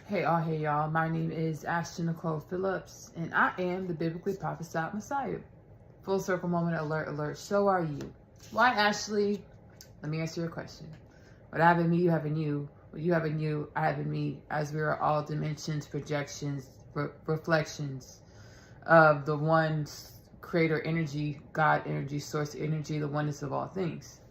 Hey y'all. My name is Ashley-Nicole Phillips, and I am the biblically prophesied Messiah. Full circle moment alert. So are you. Why, Ashley? Let me answer your question. What I have in me, you have in you. What you have in you, I have in me, as we are all dimensions, projections, reflections of the one creator energy, God energy, source energy, the oneness of all things.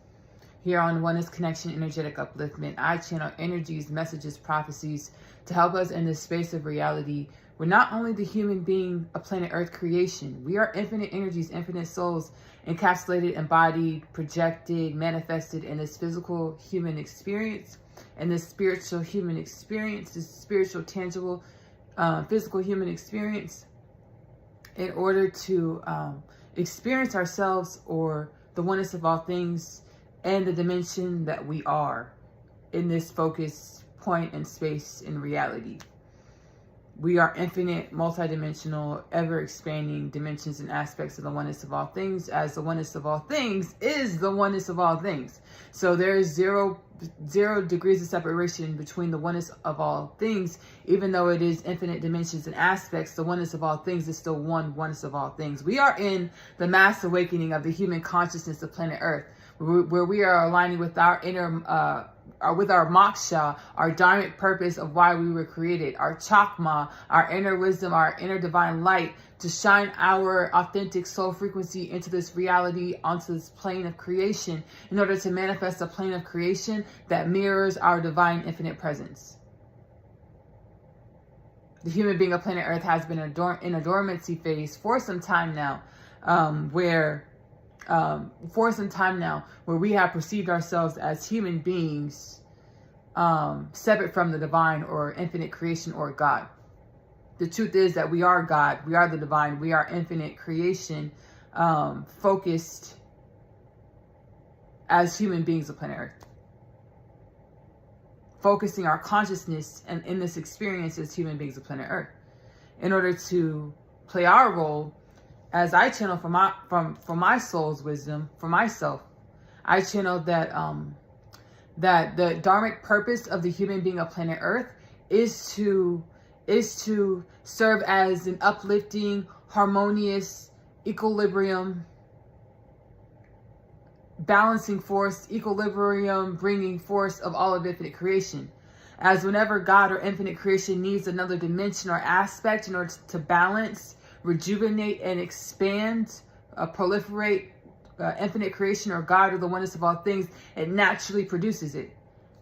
Here on Oneness Connection Energetic Upliftment, I channel energies, messages, prophecies to help us in this space of reality. We're not only the human being, a planet Earth creation. We are infinite energies, infinite souls, encapsulated, embodied, projected, manifested in this physical human experience, and this spiritual human experience, this spiritual, tangible, physical human experience, in order to experience ourselves or the oneness of all things and the dimension that we are in this focus point and space in reality. We are infinite, multidimensional, ever-expanding dimensions and aspects of the oneness of all things, as the oneness of all things is the oneness of all things. So there is zero degrees of separation between the oneness of all things. Even though it is infinite dimensions and aspects, the oneness of all things is still oneness of all things. We are in the mass awakening of the human consciousness of planet Earth, where we are aligning with our inner with our moksha, our dharmic purpose of why we were created, our chakma, our inner wisdom, our inner divine light, to shine our authentic soul frequency into this reality, onto this plane of creation, in order to manifest a plane of creation that mirrors our divine infinite presence. The human being of planet Earth has been in a dormancy phase for some time now, where we have perceived ourselves as human beings, separate from the divine or infinite creation or God. The truth is that we are God, we are the divine, we are infinite creation, focused as human beings of planet Earth. Focusing our consciousness and in this experience as human beings of planet Earth, in order to play our role. As I channel from my soul's wisdom, for myself, I channel that that the dharmic purpose of the human being of planet Earth is to serve as an uplifting, harmonious, equilibrium, balancing force, equilibrium bringing force of all of infinite creation. As whenever God or infinite creation needs another dimension or aspect in order to balance, rejuvenate, and expand, proliferate infinite creation or God or the oneness of all things, it naturally produces it.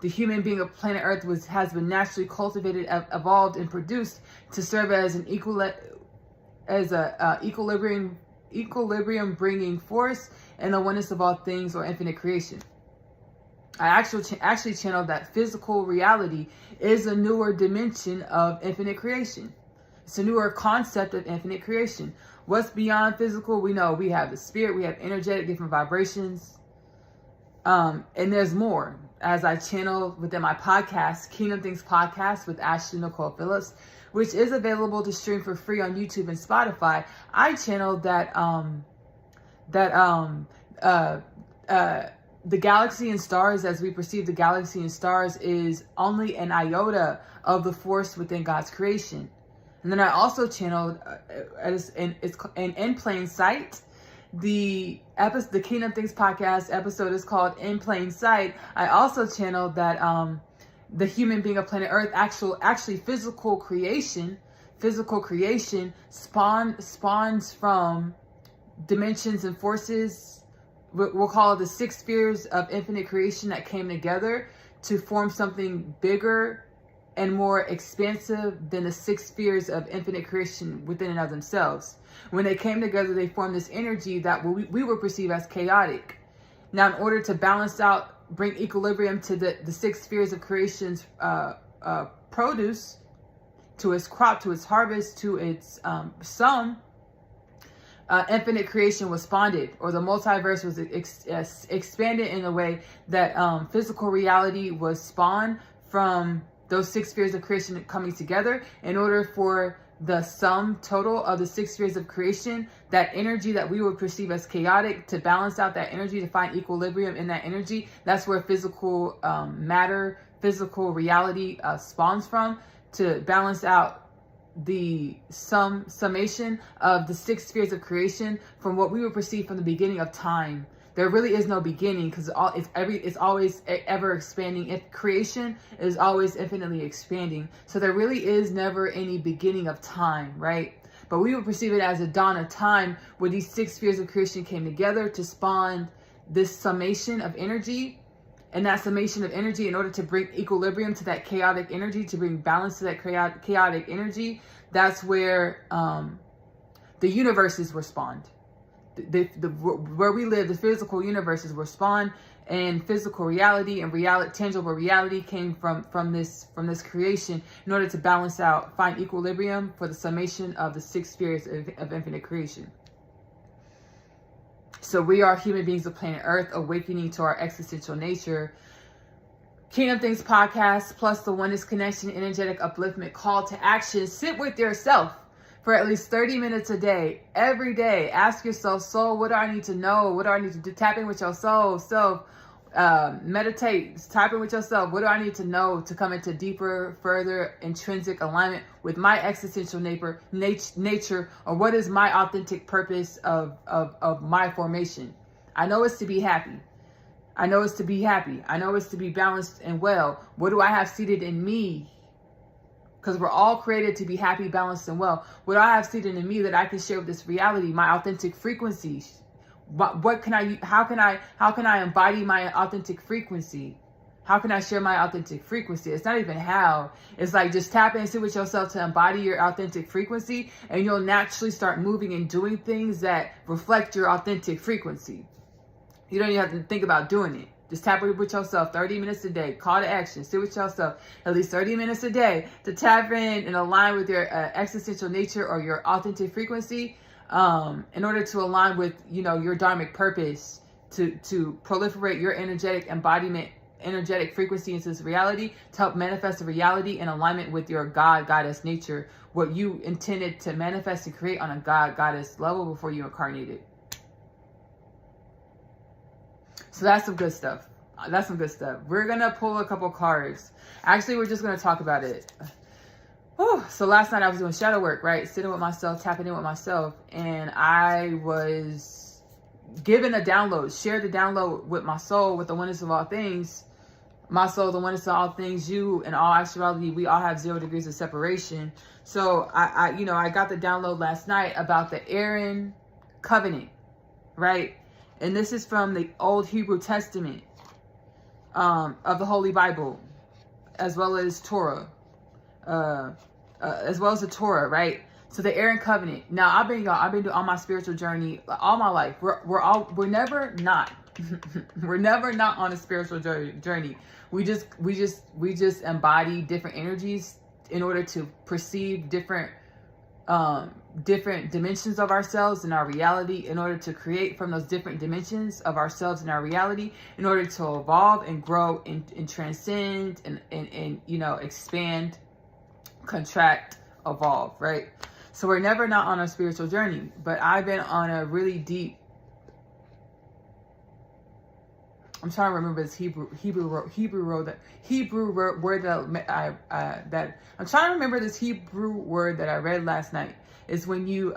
The human being of planet Earth has been naturally cultivated, evolved, and produced to serve as an equilibrium bringing force in the oneness of all things or infinite creation. I actually channeled that physical reality is a newer dimension of infinite creation. It's a newer concept of infinite creation. What's beyond physical? We know we have the spirit, we have energetic, different vibrations. And there's more. As I channel within my podcast, Kingdom Things Podcast with Ashley-Nicole Phillips, which is available to stream for free on YouTube and Spotify, I channeled that the galaxy and stars, as we perceive the galaxy and stars, is only an iota of the force within God's creation. And then I also channeled, in plain sight, the Kingdom Things Podcast episode is called In Plain Sight. I also channeled that the human being of planet Earth, actually physical creation spawns from dimensions and forces. We'll call it the 6 spheres of infinite creation that came together to form something bigger and more expansive than the 6 spheres of infinite creation within and of themselves. When they came together, they formed this energy that we would perceive as chaotic. Now, in order to balance out, bring equilibrium to the 6 spheres of creation's produce, to its crop, to its harvest, to its sum, infinite creation was spawned, or the multiverse was expanded in a way that physical reality was spawned from those 6 spheres of creation coming together, in order for the sum total of the 6 spheres of creation, that energy that we would perceive as chaotic, to balance out that energy, to find equilibrium in that energy. That's where physical matter, physical reality spawns from. to balance out the summation of the 6 spheres of creation from what we would perceive from the beginning of time. There really is no beginning, because it's always ever expanding. If creation is always infinitely expanding, so there really is never any beginning of time, right? But we would perceive it as a dawn of time, where these 6 spheres of creation came together to spawn this summation of energy. And that summation of energy, in order to bring equilibrium to that chaotic energy, to bring balance to that chaotic energy, that's where the universes were spawned. Where we live, the physical universes were spawned, and physical reality and tangible reality came from this creation, in order to balance out, find equilibrium for the summation of the 6 spheres of infinite creation. So we are human beings of planet Earth, awakening to our existential nature. Kingdom Things podcast, plus the Oneness Connection, energetic upliftment call to action. Sit with yourself for at least 30 minutes a day, every day. Ask yourself, soul, what do I need to know? What do I need to do? Tap in with your soul, meditate, tap in with yourself. What do I need to know to come into deeper, further intrinsic alignment with my existential nature, or what is my authentic purpose of my formation? I know it's to be happy. I know it's to be happy. I know it's to be balanced and well. What do I have seated in me? Because we're all created to be happy, balanced, and well. What do I have seated in me that I can share with this reality? My authentic frequencies. How can I embody my authentic frequency? How can I share my authentic frequency? It's not even how. It's like, just tap in and sit with yourself to embody your authentic frequency, and you'll naturally start moving and doing things that reflect your authentic frequency. You don't even have to think about doing it. Just tap in with yourself 30 minutes a day. Call to action. Sit with yourself at least 30 minutes a day to tap in and align with your existential nature or your authentic frequency, in order to align with, your dharmic purpose, to proliferate your energetic embodiment, energetic frequency into this reality, to help manifest a reality in alignment with your goddess nature, what you intended to manifest and create on a goddess level before you incarnated. So that's some good stuff. We're going to pull a couple cards. Actually, we're just going to talk about it. So last night I was doing shadow work, right? Sitting with myself, tapping in with myself. And I was given a download, shared the download with my soul, with the oneness of all things. My soul, the oneness of all things, you, in all actuality, we all have 0 degrees of separation. So I got the download last night about the Aaron covenant, right? And this is from the Old Hebrew Testament of the Holy Bible, as well as Torah, as well as the Torah, right? So the Aaron covenant. Now I've been doing on my spiritual journey all my life. We're never not we're never not on a spiritual journey. We just embody different energies in order to perceive different dimensions of ourselves and our reality, in order to create from those different dimensions of ourselves and our reality, in order to evolve and grow and transcend and expand, contract, evolve, right? So we're never not on a spiritual journey. But I've been on a really deep, I'm trying to remember this Hebrew word that I read last night. Is when you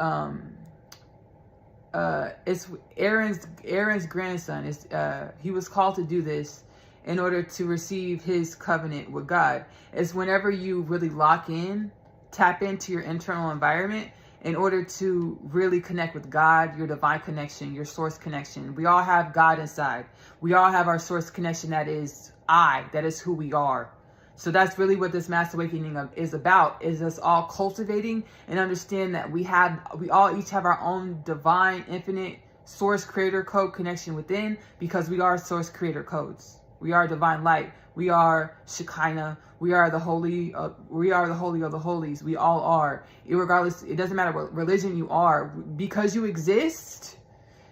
it's Aaron's grandson. He was called to do this in order to receive his covenant with God. It's whenever you really lock in, tap into your internal environment in order to really connect with God, your divine connection, your source connection. We all have God inside. We all have our source connection, that is that is who we are. So that's really what this mass awakening is about, is us all cultivating and understand that we all each have our own divine, infinite source creator code connection within, because we are source creator codes. We are divine light. We are Shekinah. We are the holy. We are the holy of the holies. We all are. Irregardless, it doesn't matter what religion you are. Because you exist,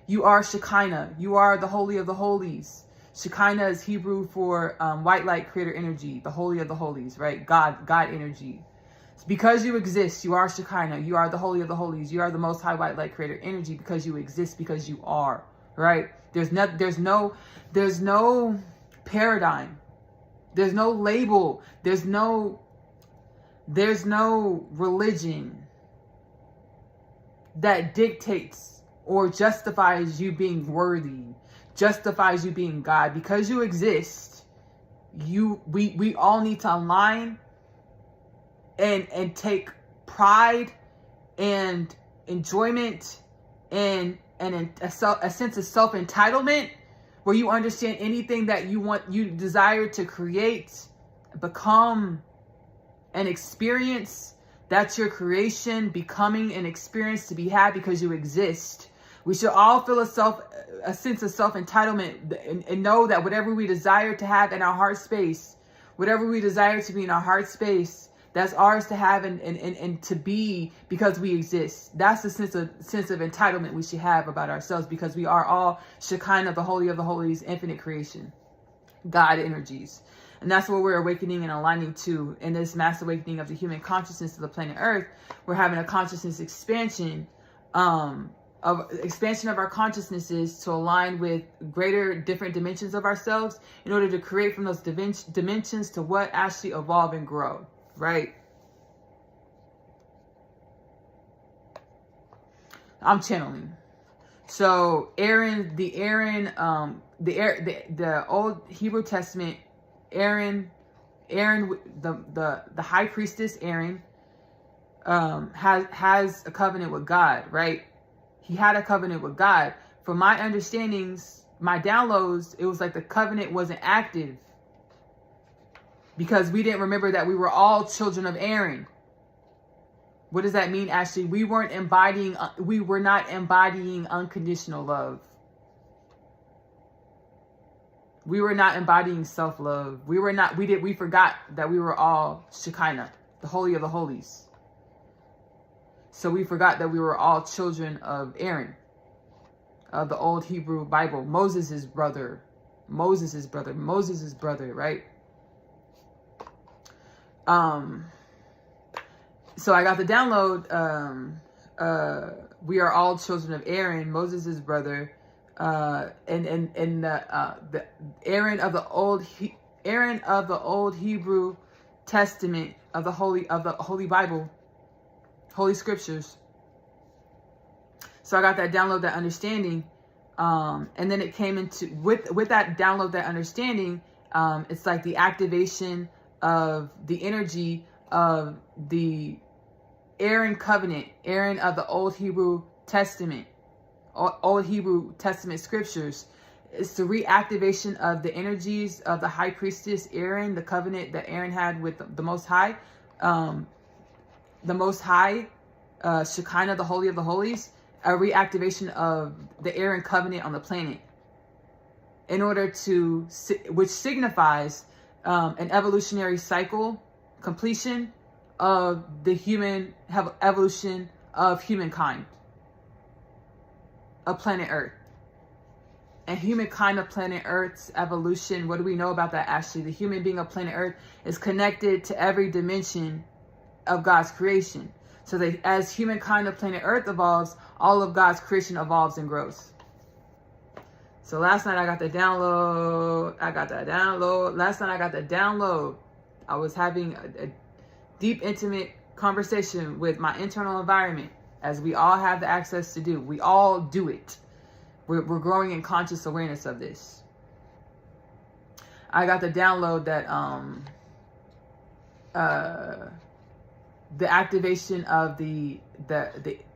you are Shekinah. You are the holy of the holies. Shekinah is Hebrew for white light creator energy, the holy of the holies, right? God energy. Because you exist, you are Shekinah. You are the holy of the holies. You are the most high white light creator energy, because you exist, because you are, right? There's no paradigm. There's no label. There's no There's no religion that dictates or justifies you being worthy, justifies you being God. Because you exist, we all need to align and take pride and enjoyment and a sense of self-entitlement, where you understand anything that you desire to create, become, and experience. That's your creation, becoming an experience to be had because you exist. We should all feel a sense of self-entitlement and know that whatever we desire to have in our heart space, whatever we desire to be in our heart space, that's ours to have and to be because we exist. That's the sense of entitlement we should have about ourselves, because we are all Shekinah, the Holy of the Holies, infinite creation, God energies. And that's what we're awakening and aligning to in this mass awakening of the human consciousness of the planet Earth. We're having a consciousness expansion, of our consciousnesses to align with greater, different dimensions of ourselves in order to create from those dimensions to what actually evolve and grow, right? I'm channeling. So the old Hebrew Testament, Aaron, the high priestess Aaron, has a covenant with God, right? He had a covenant with God. From my understandings, my downloads, it was like the covenant wasn't active because we didn't remember that we were all children of Aaron. What does that mean, Ashley? We were not embodying unconditional love. We were not embodying self-love. We forgot that we were all Shekinah, the Holy of the Holies. So we forgot that we were all children of Aaron, of the old Hebrew Bible, Moses' brother, right? So I got the download, we are all children of Aaron, Moses' brother, and the Aaron of the old Hebrew Testament of the Holy Bible, Holy Scriptures. So I got that download, that understanding, and then it came into with that download, that understanding. It's like the activation of the energy of the Aaron covenant, Aaron of the old Hebrew Testament. Old Hebrew Testament scriptures. It's the reactivation of the energies of the high priestess Aaron, the covenant that Aaron had with the Most High, Shekinah, the Holy of the Holies, a reactivation of the Aaron covenant on the planet, in order to, which signifies an evolutionary cycle, completion of the evolution of humankind. Of planet Earth. And humankind of planet Earth's evolution, what do we know about that, Ashley? The human being of planet Earth is connected to every dimension of God's creation. So that as humankind of planet Earth evolves, all of God's creation evolves and grows. So last night I got the download. Last night I got the download. I was having a deep, intimate conversation with my internal environment, as we all have the access to do. We all do it. We're growing in conscious awareness of this. I got the download that the activation of the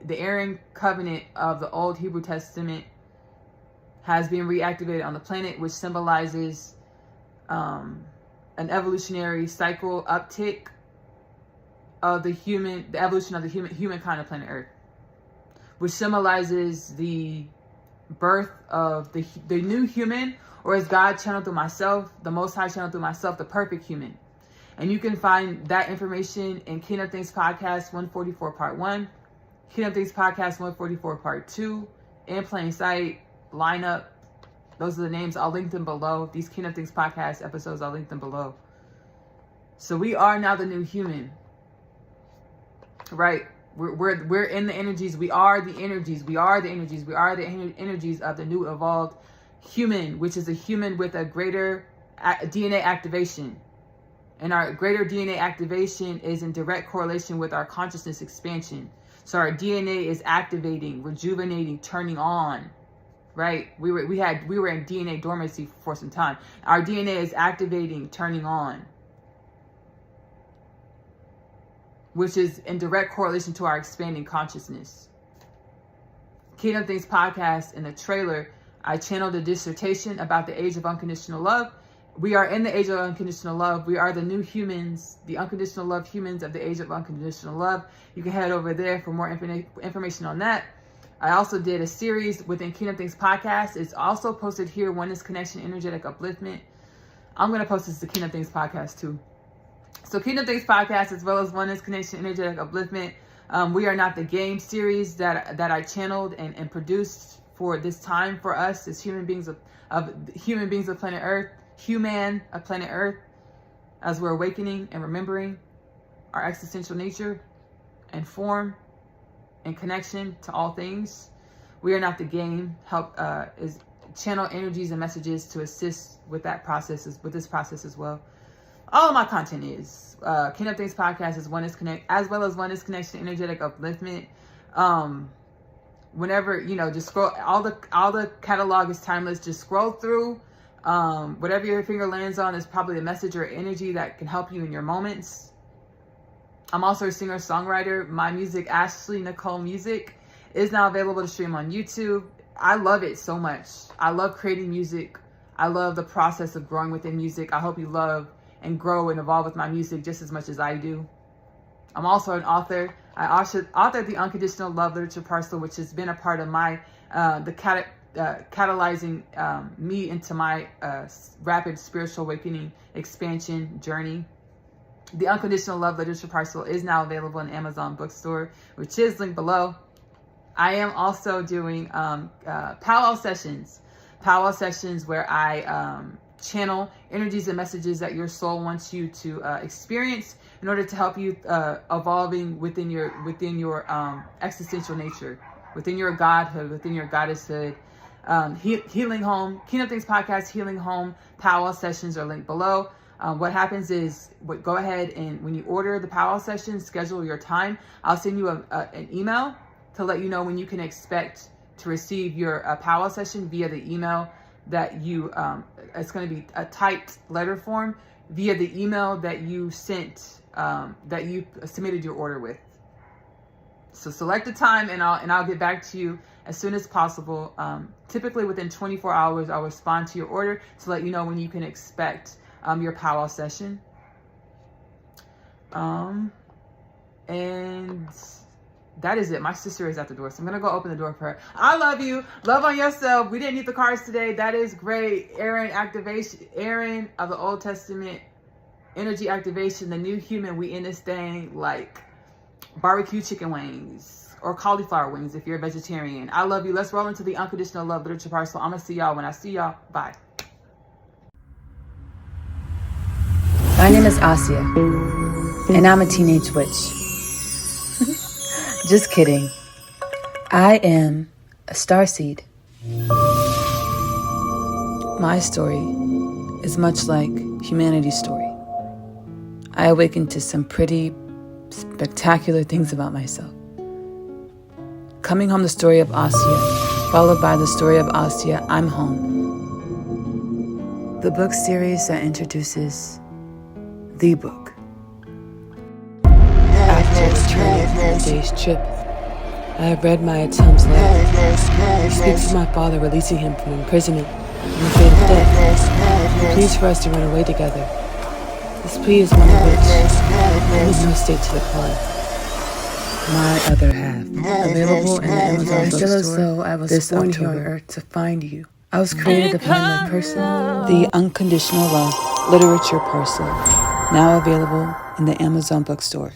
Aaron covenant of the old Hebrew Testament has been reactivated on the planet, which symbolizes an evolutionary cycle uptick of the evolution of the humankind of planet Earth, which symbolizes the birth of the new human, or as God channeled through myself, the Most High channeled through myself, the perfect human. And you can find that information in Kingdom Things Podcast 144 Part 1, Kingdom Things Podcast 144 Part 2, In Plain Sight, Lineup. Those are the names. I'll link them below. These Kingdom Things Podcast episodes, I'll link them below. So we are now the new human. Right? We're in the energies. We are the energies. We are the energies. We are the energies of the new evolved human, which is a human with a greater DNA activation. And our greater DNA activation is in direct correlation with our consciousness expansion. So our DNA is activating, rejuvenating, turning on, right? We were in DNA dormancy for some time. Our DNA is activating, turning on, which is in direct correlation to our expanding consciousness. Kingdom Things podcast, in the trailer, I channeled a dissertation about the age of unconditional love. We are in the age of unconditional love. We are the new humans, the unconditional love humans of the age of unconditional love. You can head over there for more information on that. I also did a series within Kingdom Things podcast. It's also posted here, Oneness, Connection, Energetic Upliftment. I'm going to post this to Kingdom Things podcast too. So Kingdom Things podcast, as well as Oneness, Connection, Energetic Upliftment. We Are Not the Game series that I channeled and produced for this time for us as human beings of planet Earth. Human of planet Earth, as we're awakening and remembering our existential nature and form and connection to all things. We Are Not the Game is channel energies and messages to assist with that process, with this process as well. All of my content is Kingdom Things podcast is Oneness Connect, as well as Oneness Connection, Energetic Upliftment. Whenever, just scroll, all the catalog is timeless. Just scroll through. Whatever your finger lands on is probably a message or energy that can help you in your moments. I'm also a singer-songwriter. My music, Ashley-Nicole music, is now available to stream on YouTube. I love it so much. I love creating music. I love the process of growing within music. I hope you love and grow and evolve with my music just as much as I do. I'm also an author. I authored the Unconditional Love Literature Parcel, which has been a part of my catalyzing me into my rapid spiritual awakening expansion journey. The Unconditional Love Literature Parcel is now available in Amazon bookstore, which is linked below. I am also doing powwow sessions where I channel energies and messages that your soul wants you to experience in order to help you evolving within your existential nature, within your godhood, within your goddesshood. Healing Home, Kingdom Things podcast, Healing Home powwow sessions are linked below. What happens is, go ahead and when you order the powwow session, schedule your time. I'll send you an email to let you know when you can expect to receive your powwow session via the email that you, it's going to be a typed letter form via the email that you sent, that you submitted your order with. So select the time and I'll get back to you as soon as possible. Typically within 24 hours, I'll respond to your order to let you know when you can expect your powwow session. And that is it. My sister is at the door, so I'm going to go open the door for her. I love you. Love on yourself. We didn't need the cards today. That is great. Aaron activation. Aaron of the Old Testament. Energy activation. The new human. We in this thing like barbecue chicken wings or cauliflower wings if you're a vegetarian. I love you. Let's roll into the Unconditional Love Literature Parcel. I'm going to see y'all when I see y'all. Bye. My name is Asya, and I'm a teenage witch. Just kidding. I am a starseed. My story is much like humanity's story. I awakened to some pretty spectacular things about myself. Coming home, the story of Asya, followed by the story of Asya, I'm Home. The book series that introduces the book. After returning from the day's trip, I have read my Atum's letter. He speaks of my father releasing him from imprisonment and the fate of death. He pleads for us to run away together. This plea is one of which I need no state to decline. My other half, available in the Amazon bookstore. I feel as though I was born here on earth to find you. I was created to find my person. The Unconditional Love Literature Parcel, now available in the Amazon bookstore.